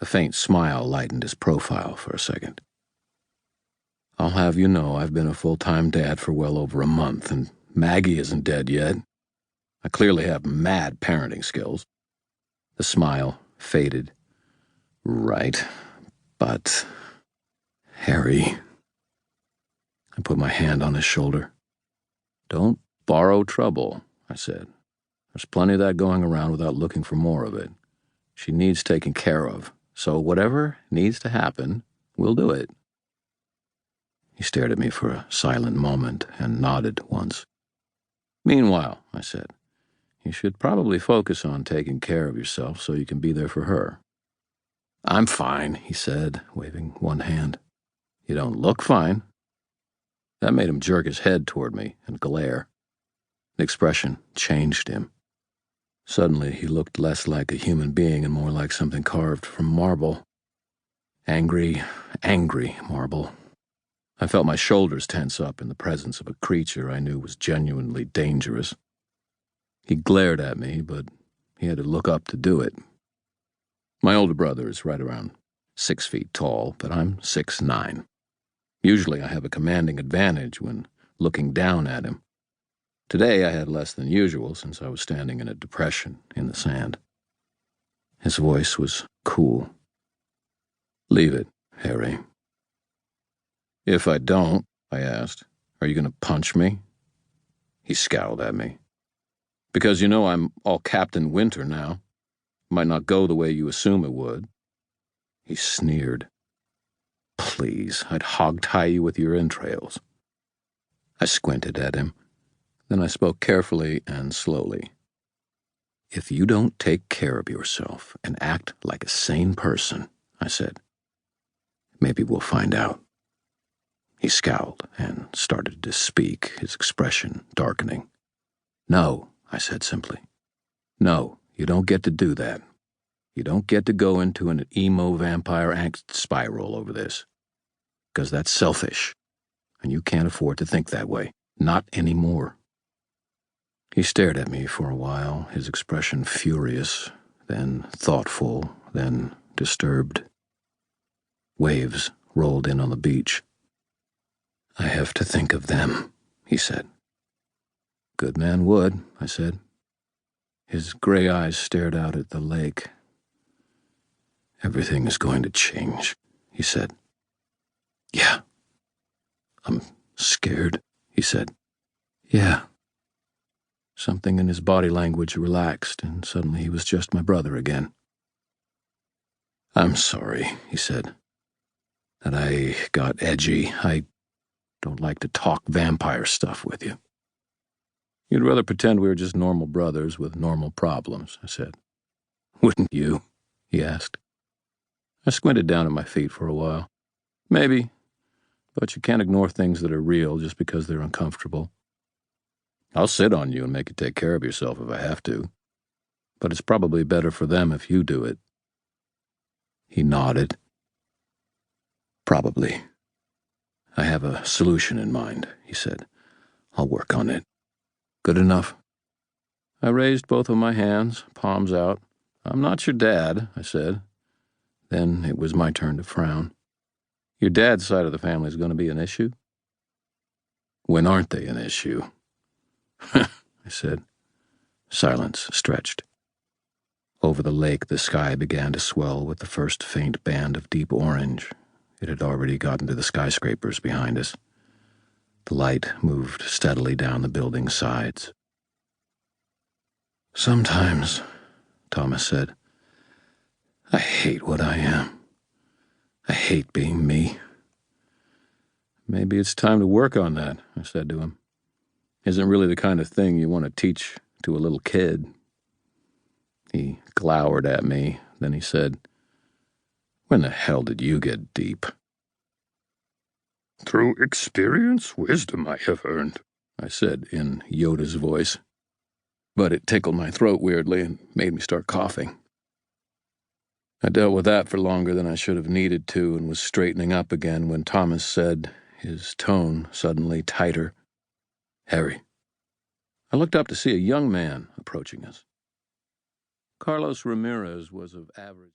A faint smile lightened his profile for a second. I'll have you know I've been a full-time dad for well over a month, and Maggie isn't dead yet. I clearly have mad parenting skills. The smile faded. Right, but... Harry... I put my hand on his shoulder. Don't borrow trouble, I said. There's plenty of that going around without looking for more of it. She needs taking care of, so whatever needs to happen, we'll do it. He stared at me for a silent moment and nodded once. Meanwhile, I said, you should probably focus on taking care of yourself so you can be there for her. I'm fine, he said, waving one hand. You don't look fine. That made him jerk his head toward me and glare. The expression changed him. Suddenly, he looked less like a human being and more like something carved from marble. Angry marble. I felt my shoulders tense up in the presence of a creature I knew was genuinely dangerous. He glared at me, but he had to look up to do it. My older brother is right around 6 feet tall, but I'm 6'9". Usually I have a commanding advantage when looking down at him. Today I had less than usual since I was standing in a depression in the sand. His voice was cool. Leave it, Harry. If I don't, I asked, are you going to punch me? He scowled at me. Because you know I'm all Captain Winter now. Might not go the way you assume it would. He sneered. Please, I'd hog-tie you with your entrails. I squinted at him. Then I spoke carefully and slowly. If you don't take care of yourself and act like a sane person, I said, maybe we'll find out. He scowled and started to speak, his expression darkening. No, I said simply. No, you don't get to do that. You don't get to go into an emo vampire angst spiral over this. Because that's selfish, and you can't afford to think that way. Not anymore. He stared at me for a while, his expression furious, then thoughtful, then disturbed. Waves rolled in on the beach. I have to think of them, he said. Good man would, I said. His gray eyes stared out at the lake. Everything is going to change, he said. Yeah. I'm scared, he said. Yeah. Something in his body language relaxed, and suddenly he was just my brother again. I'm sorry, he said, that I got edgy. I don't like to talk vampire stuff with you. You'd rather pretend we were just normal brothers with normal problems, I said. Wouldn't you? He asked. I squinted down at my feet for a while. Maybe, but you can't ignore things that are real just because they're uncomfortable. I'll sit on you and make you take care of yourself if I have to, but it's probably better for them if you do it. He nodded. Probably. I have a solution in mind, he said. I'll work on it. Good enough? I raised both of my hands, palms out. I'm not your dad, I said. Then it was my turn to frown. Your dad's side of the family is going to be an issue? When aren't they an issue? I said. Silence stretched. Over the lake, the sky began to swell with the first faint band of deep orange. It had already gotten to the skyscrapers behind us. The light moved steadily down the building's sides. Sometimes, Thomas said, I hate what I am. I hate being me. Maybe it's time to work on that, I said to him. Isn't really the kind of thing you want to teach to a little kid. He glowered at me, then he said, When the hell did you get deep? Through experience, wisdom I have earned, I said in Yoda's voice. But it tickled my throat weirdly and made me start coughing. I dealt with that for longer than I should have needed to and was straightening up again when Thomas said, his tone suddenly tighter, Harry. I looked up to see a young man approaching us. Carlos Ramirez was of average...